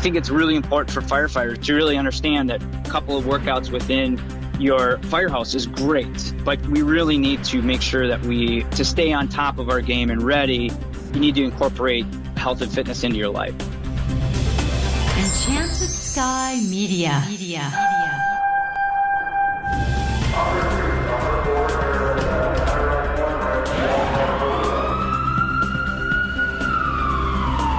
think it's really important for firefighters to really understand that a couple of workouts within your firehouse is great, but we really need to make sure that to stay on top of our game and ready, you need to incorporate health and fitness into your life. Enchanted Sky Media.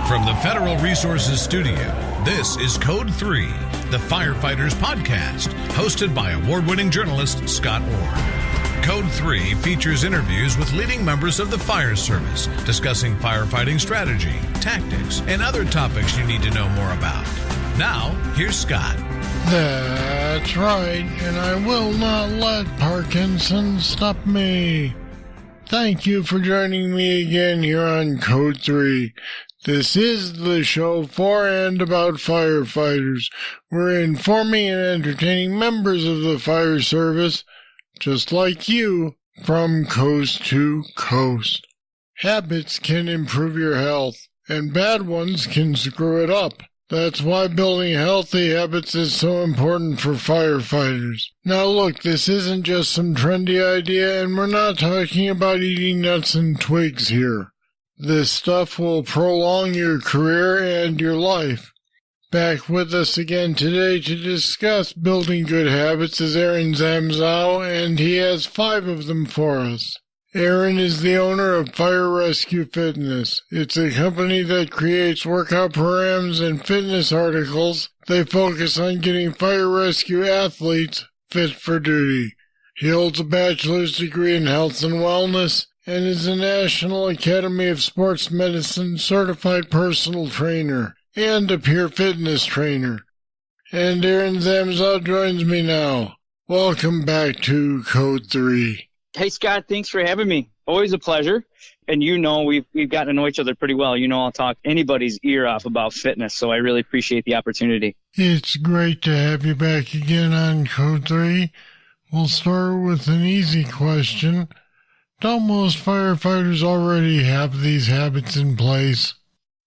From the Federal Resources Studio, this is Code 3, the Firefighters Podcast, hosted by award-winning journalist Scott Orr. Code 3 features interviews with leading members of the fire service, discussing firefighting strategy, tactics, and other topics you need to know more about. Now, here's Scott. That's right, and I will not let Parkinson stop me. Thank you for joining me again here on Code 3. This is the show for and about firefighters. We're informing and entertaining members of the fire service, just like you, from coast to coast. Habits can improve your health, and bad ones can screw it up. That's why building healthy habits is so important for firefighters. Now look, this isn't just some trendy idea, and we're not talking about eating nuts and twigs here. This stuff will prolong your career and your life. Back with us again today to discuss building good habits is Aaron Zamzow, and he has 5 of them for us. Aaron is the owner of Fire Rescue Fitness. It's a company that creates workout programs and fitness articles. They focus on getting fire rescue athletes fit for duty. He holds a bachelor's degree in health and wellness and is a National Academy of Sports Medicine certified personal trainer and a peer fitness trainer. And Aaron Zamzow joins me now. Welcome back to Code 3. Hey, Scott, thanks for having me. Always a pleasure. And you know we've gotten to know each other pretty well. You know I'll talk anybody's ear off about fitness, so I really appreciate the opportunity. It's great to have you back again on Code 3. We'll start with an easy question. Don't most firefighters already have these habits in place?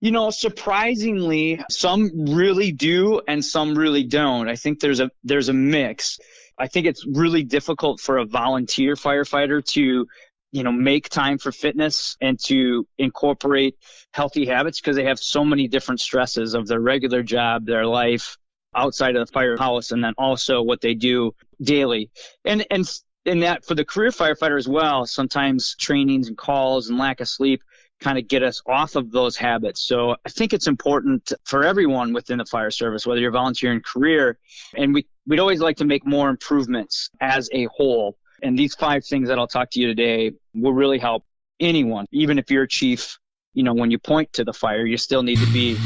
You know, surprisingly, some really do and some really don't. I think there's a mix. I think it's really difficult for a volunteer firefighter to, make time for fitness and to incorporate healthy habits because they have so many different stresses of their regular job, their life outside of the firehouse, and then also what they do daily. And that for the career firefighter as well, sometimes trainings and calls and lack of sleep kind of get us off of those habits. So I think it's important for everyone within the fire service, whether you're volunteering career, and we'd always like to make more improvements as a whole. And these 5 things that I'll talk to you today will really help anyone, even if you're a chief. When you point to the fire, you still need to be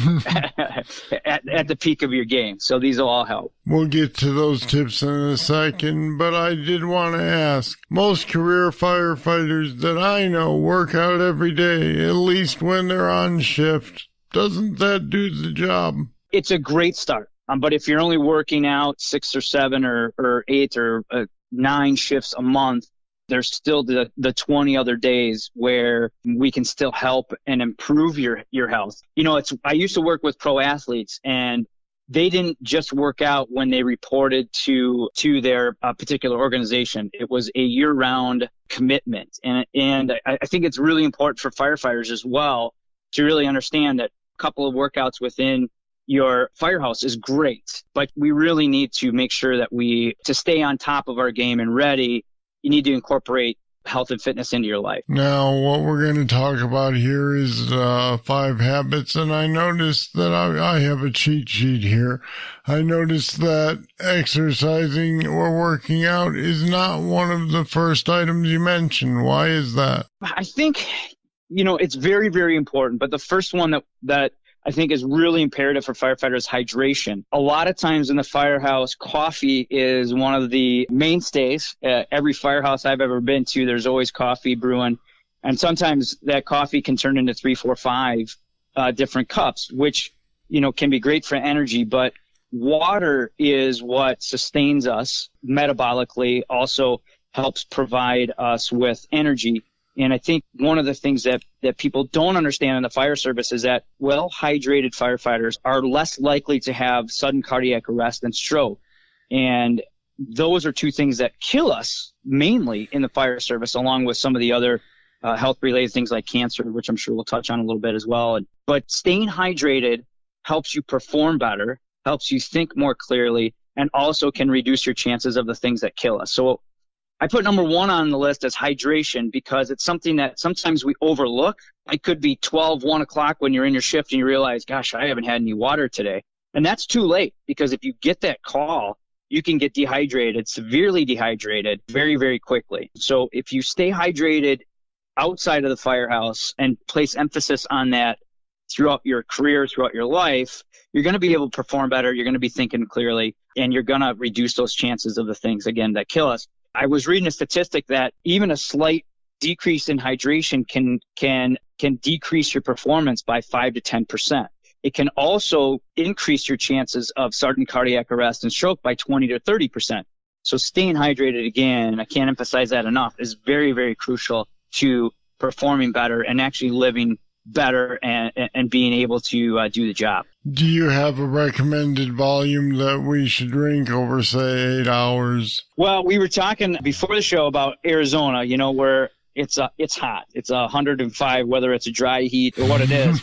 at the peak of your game. So these will all help. We'll get to those tips in a second, but I did want to ask. Most career firefighters that I know work out every day, at least when they're on shift. Doesn't that do the job? It's a great start. But if you're only working out 6 or 7 or 8 or 9 shifts a month, there's still the 20 other days where we can still help and improve your health. I used to work with pro athletes, and they didn't just work out when they reported to their particular organization. It was a year-round commitment. And I think it's really important for firefighters as well to really understand that a couple of workouts within your firehouse is great, but we really need to make sure that to stay on top of our game and ready, you need to incorporate health and fitness into your life. Now, what we're going to talk about here is 5 habits, and I noticed that I have a cheat sheet here. I noticed that exercising or working out is not one of the first items you mentioned. Why is that? I think, it's very, very important, but the first one that I think is really imperative for firefighters, hydration. A lot of times in the firehouse, coffee is one of the mainstays. Every firehouse I've ever been to, there's always coffee brewing. And sometimes that coffee can turn into 3, 4, 5 different cups, which, can be great for energy. But water is what sustains us metabolically, also helps provide us with energy. And I think one of the things that people don't understand in the fire service is that well-hydrated firefighters are less likely to have sudden cardiac arrest than stroke. And those are two things that kill us mainly in the fire service, along with some of the other health-related things like cancer, which I'm sure we'll touch on a little bit as well. But staying hydrated helps you perform better, helps you think more clearly, and also can reduce your chances of the things that kill us. So I put number one on the list as hydration because it's something that sometimes we overlook. It could be 1 o'clock when you're in your shift and you realize, gosh, I haven't had any water today. And that's too late, because if you get that call, you can get dehydrated, severely dehydrated very, very quickly. So if you stay hydrated outside of the firehouse and place emphasis on that throughout your career, throughout your life, you're going to be able to perform better. You're going to be thinking clearly, and you're going to reduce those chances of the things, again, that kill us. I was reading a statistic that even a slight decrease in hydration can decrease your performance by 5 to 10%. It can also increase your chances of sudden cardiac arrest and stroke by 20 to 30%. So staying hydrated, again, I can't emphasize that enough, is very, very crucial to performing better and actually living better and being able to do the job. Do you have a recommended volume that we should drink over, say, 8 hours? Well, we were talking before the show about Arizona, where it's hot. It's 105, whether it's a dry heat or what it is.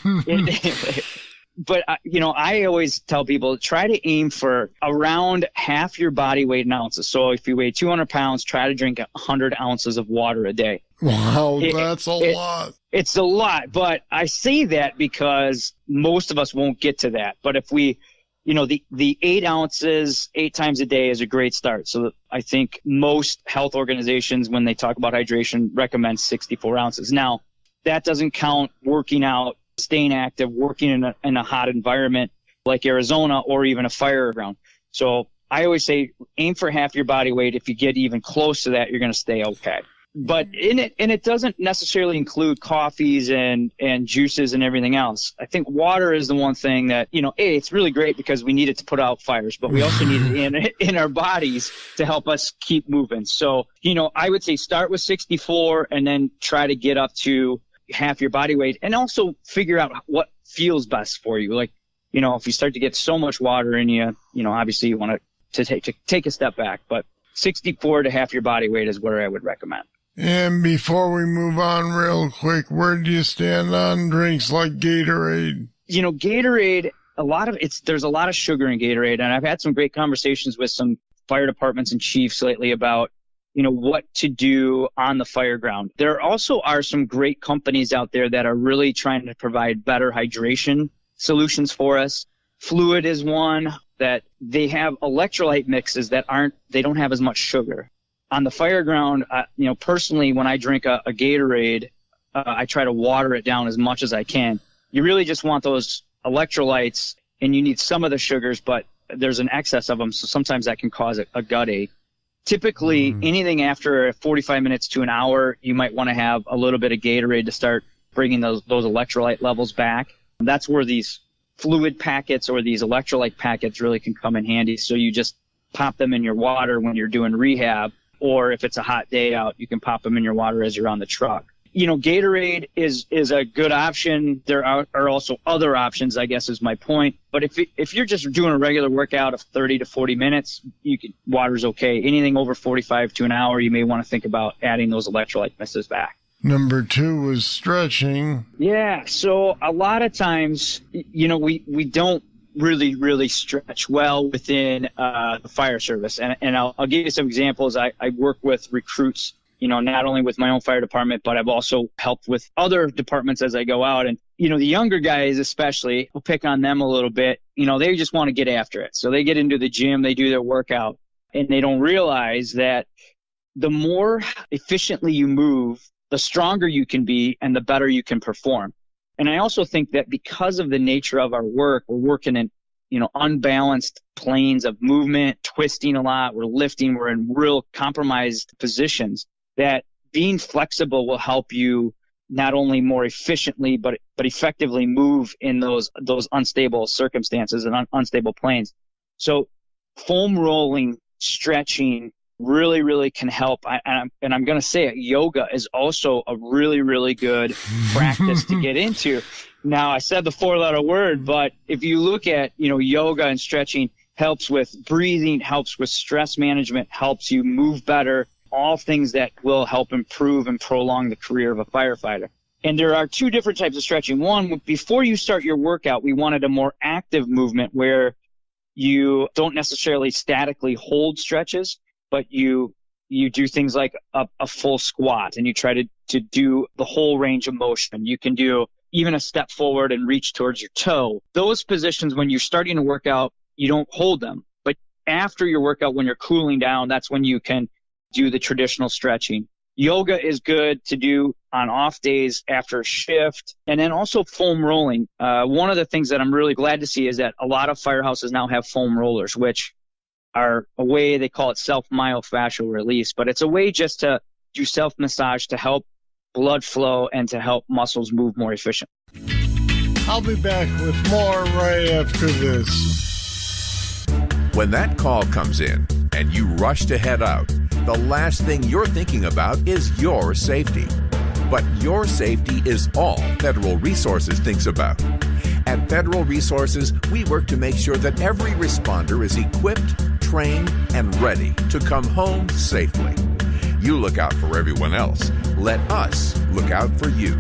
But, I always tell people, try to aim for around half your body weight in ounces. So if you weigh 200 pounds, try to drink 100 ounces of water a day. Wow, that's a lot. It's a lot, but I say that because most of us won't get to that. But if we, the 8 ounces, 8 times a day is a great start. So I think most health organizations, when they talk about hydration, recommend 64 ounces. Now, that doesn't count working out, staying active, working in a hot environment like Arizona or even a fire ground. So I always say aim for half your body weight. If you get even close to that, you're going to stay okay. But it doesn't necessarily include coffees and juices and everything else. I think water is the one thing that, it's really great because we need it to put out fires, but we also need it in our bodies to help us keep moving. So, I would say start with 64 and then try to get up to half your body weight, and also figure out what feels best for you. Like, if you start to get so much water in you, obviously you want to take a step back, but 64 to half your body weight is what I would recommend. And before we move on real quick, where do you stand on drinks like Gatorade? Gatorade, there's a lot of sugar in Gatorade, and I've had some great conversations with some fire departments and chiefs lately about, what to do on the fire ground. There also are some great companies out there that are really trying to provide better hydration solutions for us. Fluid is one that they have electrolyte mixes that they don't have as much sugar. On the fire ground, personally, when I drink a Gatorade, I try to water it down as much as I can. You really just want those electrolytes, and you need some of the sugars, but there's an excess of them, so sometimes that can cause a gut ache. Typically, anything after 45 minutes to an hour, you might want to have a little bit of Gatorade to start bringing those electrolyte levels back. That's where these fluid packets or these electrolyte packets really can come in handy. So you just pop them in your water when you're doing rehab, or if it's a hot day out, you can pop them in your water as you're on the truck. Gatorade is a good option. There are also other options, I guess is my point. But if you're just doing a regular workout of 30 to 40 minutes, water's okay. Anything over 45 to an hour, you may want to think about adding those electrolyte mixes back. Number 2 was stretching. Yeah, so a lot of times, we don't really stretch well within the fire service. And I'll give you some examples. I work with recruits, not only with my own fire department, but I've also helped with other departments as I go out. And, the younger guys especially, we'll pick on them a little bit, they just want to get after it. So they get into the gym, they do their workout, and they don't realize that the more efficiently you move, the stronger you can be and the better you can perform. And I also think that because of the nature of our work, we're working in, unbalanced planes of movement, twisting a lot, we're lifting, we're in real compromised positions, that being flexible will help you not only more efficiently, but effectively move in those unstable circumstances and unstable planes. So foam rolling, stretching, really, really can help. And I'm going to say it, yoga is also a really, really good practice to get into. Now, I said the 4-letter word, but if you look at, yoga and stretching, helps with breathing, helps with stress management, helps you move better, all things that will help improve and prolong the career of a firefighter. And there are 2 different types of stretching. One, before you start your workout, we wanted a more active movement where you don't necessarily statically hold stretches, but you do things like a full squat, and you try to do the whole range of motion. You can do even a step forward and reach towards your toe. Those positions, when you're starting to work out, you don't hold them. But after your workout, when you're cooling down, that's when you can do the traditional stretching. Yoga is good to do on off days after a shift. And then also foam rolling. One of the things that I'm really glad to see is that a lot of firehouses now have foam rollers, which are a way, they call it self-myofascial release, but it's a way just to do self-massage to help blood flow and to help muscles move more efficient. I'll be back with more right after this. When that call comes in and you rush to head out, the last thing you're thinking about is your safety. But your safety is all Federal Resources thinks about. At Federal Resources, we work to make sure that every responder is equipped, trained, and ready to come home safely. You look out for everyone else. Let us look out for you.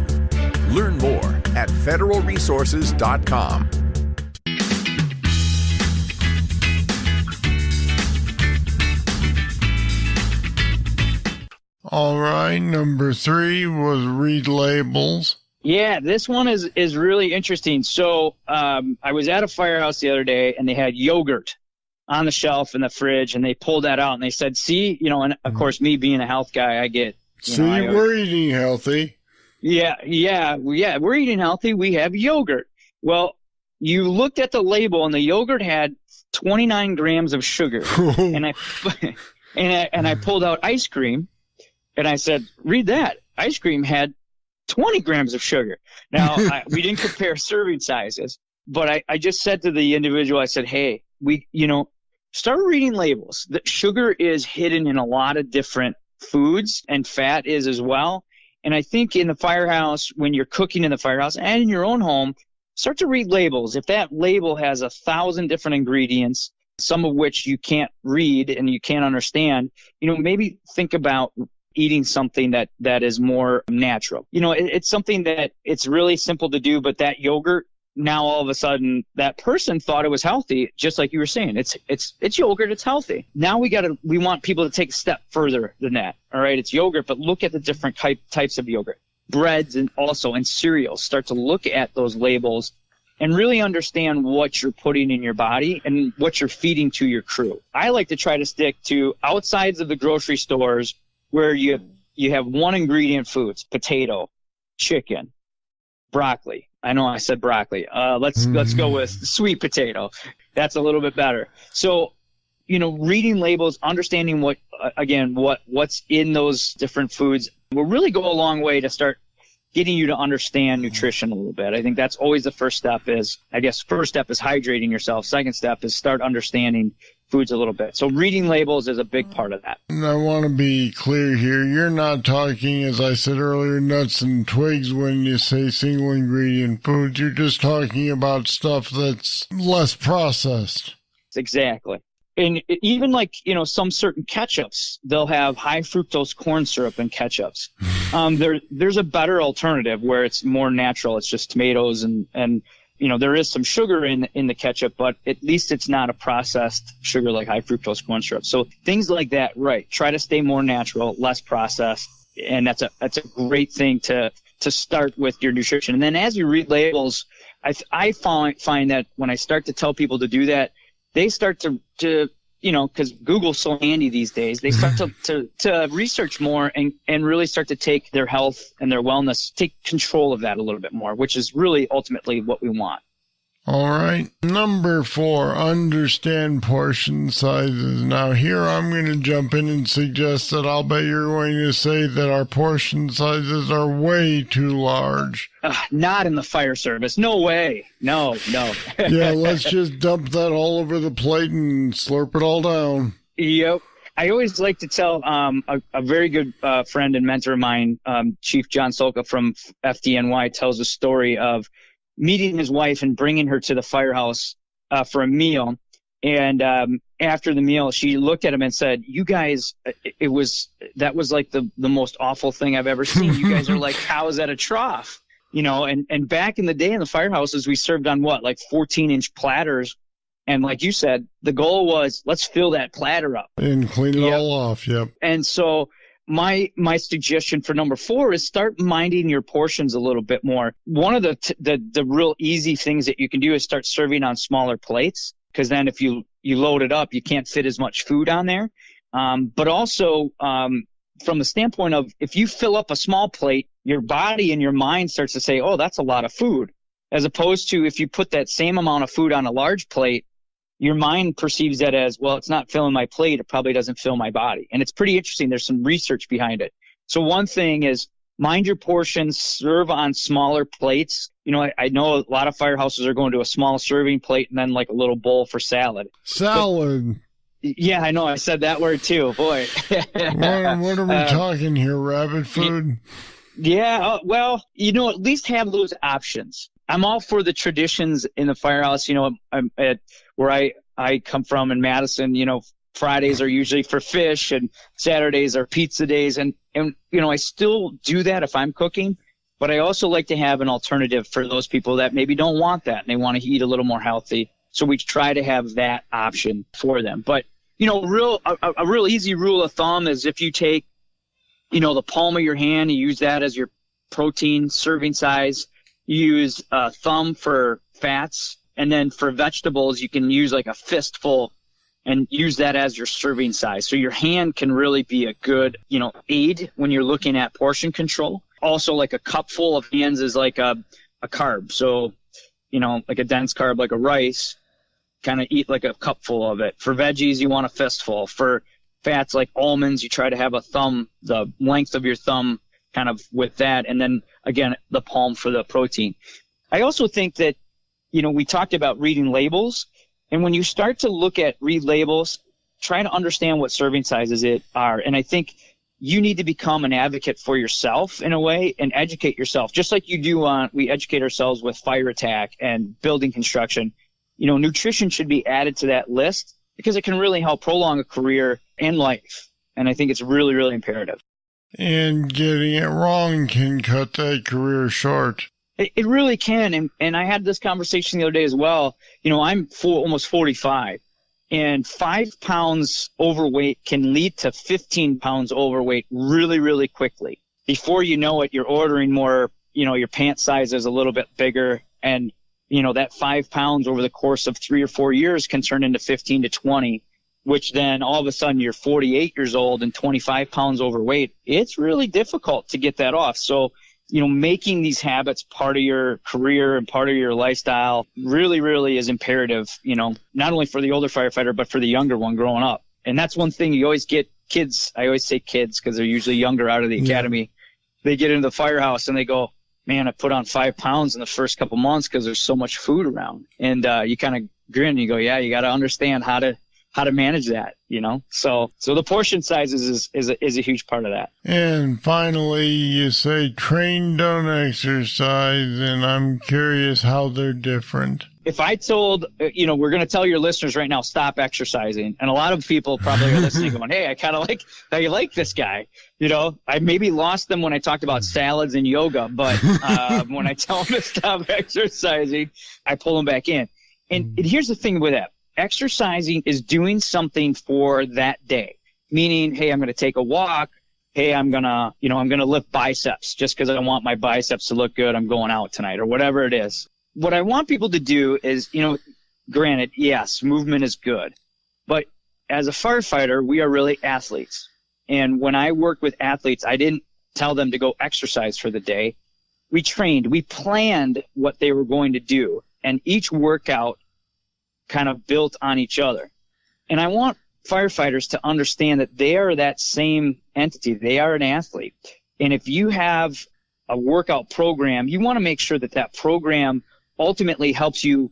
Learn more at federalresources.com. All right, number 3 was read labels. Yeah, this one is really interesting. So I was at a firehouse the other day, and they had yogurt on the shelf in the fridge, and they pulled that out, and they said, see, and of course, me being a health guy, I get, we're eating healthy. Yeah, we're eating healthy. We have yogurt. Well, you looked at the label, and the yogurt had 29 grams of sugar, and I pulled out ice cream, and I said, read that. Ice cream had 20 grams of sugar. Now, we didn't compare serving sizes, but I just said to the individual, I said, hey, start reading labels. The sugar is hidden in a lot of different foods, and fat is as well. And I think in the firehouse, when you're cooking in the firehouse and in your own home, start to read labels. If that label has 1,000 different ingredients, some of which you can't read and you can't understand, maybe think about eating something that is more natural. It's something that it's really simple to do, but that yogurt, now all of a sudden that person thought it was healthy, just like you were saying. It's yogurt, it's healthy. Now we want people to take a step further than that. All right, it's yogurt, but look at the different types of yogurt. Breads and cereals. Start to look at those labels and really understand what you're putting in your body and what you're feeding to your crew. I like to try to stick to outsides of the grocery stores where you have one ingredient foods: potato, chicken, broccoli. I know I said broccoli. Let's go with sweet potato. That's a little bit better. So, reading labels, understanding what's in those different foods will really go a long way to start getting you to understand nutrition a little bit. I think that's always the first step is hydrating yourself. Second step is start understanding foods a little bit. So reading labels is a big part of that. And I want to be clear here. You're not talking, as I said earlier, nuts and twigs when you say single ingredient foods. You're just talking about stuff that's less processed. Exactly. And even some certain ketchups, they'll have high fructose corn syrup in ketchups. There's a better alternative where it's more natural. It's just tomatoes and there is some sugar in the ketchup, but at least it's not a processed sugar like high fructose corn syrup. So things like that, right. Try to stay more natural, less processed. And that's a great thing to start with your nutrition. And then as you read labels, I find that when I start to tell people to do that, they start to because Google's so handy these days, they start to research more and really start to take their health and their wellness, take control of that a little bit more, which is really ultimately what we want. All right. Number 4, understand portion sizes. Now here I'm going to jump in and suggest that I'll bet you're going to say that our portion sizes are way too large. Not in the fire service. No way. No. Yeah, let's just dump that all over the plate and slurp it all down. Yep. I always like to tell a very good friend and mentor of mine, Chief John Solka from FDNY, tells a story of meeting his wife and bringing her to the firehouse for a meal. And after the meal, she looked at him and said, "You guys, that was like the most awful thing I've ever seen. You guys are like cows at a trough." And back in the day in the firehouses, we served on like 14-inch platters. And like you said, the goal was, let's fill that platter up. And clean it all off, yep. And so my suggestion for number 4 is start minding your portions a little bit more. One of the real easy things that you can do is start serving on smaller plates, because then if you load it up, you can't fit as much food on there. But also from the standpoint of, if you fill up a small plate, your body and your mind starts to say, oh, that's a lot of food. As opposed to if you put that same amount of food on a large plate, your mind perceives that as, well, it's not filling my plate. It probably doesn't fill my body. And it's pretty interesting. There's some research behind it. So one thing is, mind your portions, serve on smaller plates. I know a lot of firehouses are going to a small serving plate and then like a little bowl for salad. Salad. Yeah, I know. I said that word too. Boy. What are we talking here? Rabbit food? Yeah. Well, at least have those options. I'm all for the traditions in the firehouse. I'm at where I come from in Madison, Fridays are usually for fish and Saturdays are pizza days. And I still do that if I'm cooking, but I also like to have an alternative for those people that maybe don't want that and they want to eat a little more healthy. So we try to have that option for them. But, a real easy rule of thumb is if you take, the palm of your hand, you use that as your protein serving size. You use a thumb for fats, and then for vegetables, you can use like a fistful and use that as your serving size. So your hand can really be a good, aid when you're looking at portion control. Also, like a cupful of hands is like a carb. So, like a dense carb, like a rice, kind of eat like a cupful of it. For veggies, you want a fistful. For fats like almonds, you try to have a thumb, the length of your thumb kind of with that. And then again, the palm for the protein. I also think that, we talked about reading labels. And when you start to read labels, try to understand what serving sizes are. And I think you need to become an advocate for yourself in a way and educate yourself. Just like you do we educate ourselves with fire attack and building construction. Nutrition should be added to that list because it can really help prolong a career and life. And I think it's really, really imperative. And getting it wrong can cut that career short. It really can. And I had this conversation the other day as well. I'm almost 45, and 5 pounds overweight can lead to 15 pounds overweight really, really quickly. Before you know it, you're ordering more, your pant size is a little bit bigger. And, that 5 pounds over the course of 3 or 4 years can turn into 15 to 20, which then all of a sudden you're 48 years old and 25 pounds overweight. It's really difficult to get that off. So, making these habits part of your career and part of your lifestyle really, really is imperative, not only for the older firefighter, but for the younger one growing up. And that's one thing you always get kids. I always say kids because they're usually younger out of the academy. They get into the firehouse and they go, man, I put on 5 pounds in the first couple months because there's so much food around. And you kind of grin and you go, yeah, you got to understand how to manage that, So the portion sizes is a huge part of that. And finally, you say train, don't exercise, and I'm curious how they're different. If I told, we're going to tell your listeners right now, stop exercising. And a lot of people probably are listening going, hey, I kind of like how you like this guy. I maybe lost them when I talked about salads and yoga, but when I tell them to stop exercising, I pull them back in. And here's the thing with that. Exercising is doing something for that day, meaning, hey, I'm going to take a walk. Hey, I'm going to lift biceps just because I want my biceps to look good. I'm going out tonight or whatever it is. What I want people to do is, granted, yes, movement is good, but as a firefighter, we are really athletes. And when I worked with athletes, I didn't tell them to go exercise for the day. We trained, we planned what they were going to do, and each workout kind of built on each other. And I want firefighters to understand that they are that same entity. They are an athlete. And if you have a workout program, you want to make sure that that program ultimately helps you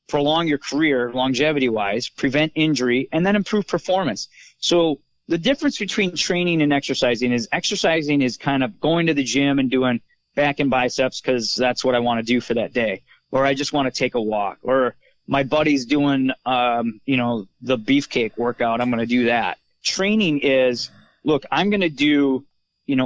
prolong your career longevity-wise, prevent injury, and then improve performance. So the difference between training and exercising is kind of going to the gym and doing back and biceps because that's what I want to do for that day. Or I just want to take a walk. Or my buddy's doing, the beefcake workout. I'm going to do that. Training is, look, I'm going to do,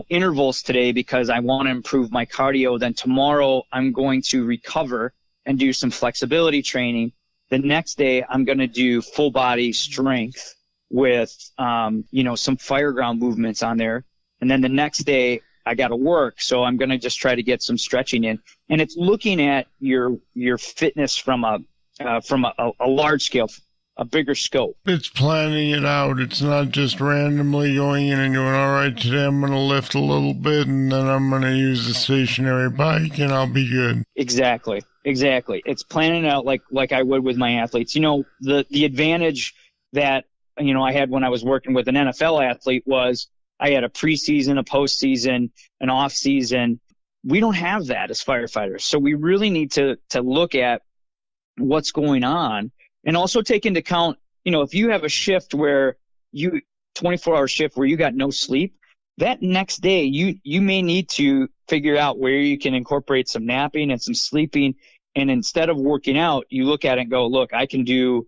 intervals today because I want to improve my cardio. Then tomorrow I'm going to recover and do some flexibility training. The next day I'm going to do full body strength with, some fire ground movements on there. And then the next day I got to work. So I'm going to just try to get some stretching in. And it's looking at your fitness from a large scale, a bigger scope. It's planning it out. It's not just randomly going in and going, all right, today I'm going to lift a little bit and then I'm going to use a stationary bike and I'll be good. Exactly. It's planning it out like I would with my athletes. The advantage that, I had when I was working with an NFL athlete was I had a preseason, a postseason, an off season. We don't have that as firefighters. So we really need to look at what's going on and also take into account, if you have a shift where 24-hour shift where you got no sleep, that next day you may need to figure out where you can incorporate some napping and some sleeping. And instead of working out, you look at it and go, look, I can do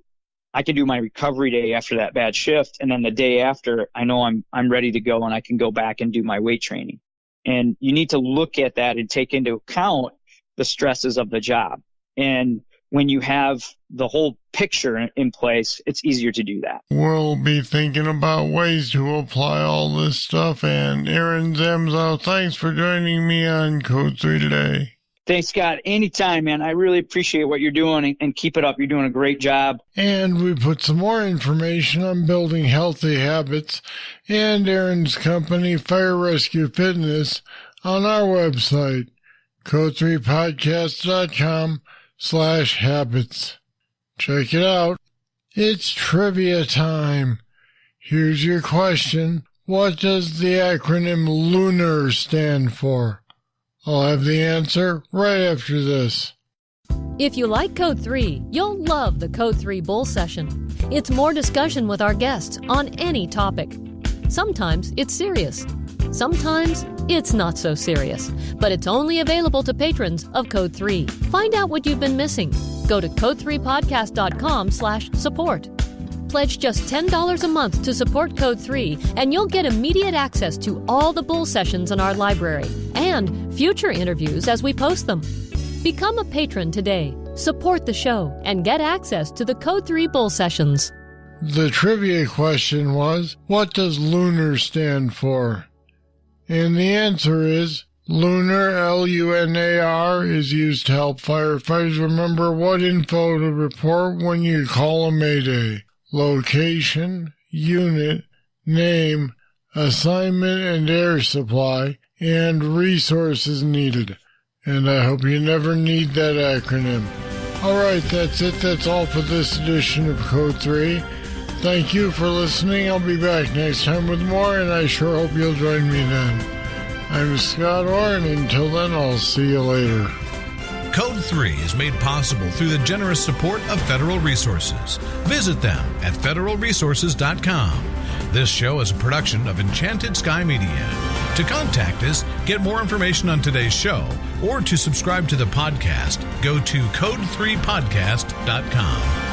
my recovery day after that bad shift. And then the day after, I know I'm ready to go and I can go back and do my weight training. And you need to look at that and take into account the stresses of the job. And when you have the whole picture in place, it's easier to do that. We'll be thinking about ways to apply all this stuff. And Aaron Zamzow, thanks for joining me on Code 3 today. Thanks, Scott. Anytime, man. I really appreciate what you're doing and keep it up. You're doing a great job. And we put some more information on building healthy habits and Aaron's company, Fire Rescue Fitness, on our website, code3podcast.com/habits. Check it out. It's trivia time. Here's your question. What does the acronym LUNAR stand for? I'll have the answer right after this. If you like Code 3, you'll love the Code 3 Bull Session. It's more discussion with our guests on any topic. Sometimes it's serious. Sometimes it's not so serious. But it's only available to patrons of Code 3. Find out what you've been missing. Go to code3podcast.com/support. Pledge just $10 a month to support Code 3, and you'll get immediate access to all the Bull Sessions in our library and future interviews as we post them. Become a patron today, support the show, and get access to the Code 3 Bull Sessions. The trivia question was, what does LUNAR stand for? And the answer is, LUNAR, L-U-N-A-R, is used to help firefighters remember what info to report when you call a mayday. Location, unit, name, assignment and air supply, and resources needed. And I hope you never need that acronym. All right, that's it. That's all for this edition of Code 3. Thank you for listening. I'll be back next time with more, and I sure hope you'll join me then. I'm Scott Orr, and until then, I'll see you later. Code 3 is made possible through the generous support of Federal Resources. Visit them at federalresources.com. This show is a production of Enchanted Sky Media. To contact us, get more information on today's show, or to subscribe to the podcast, go to code3podcast.com.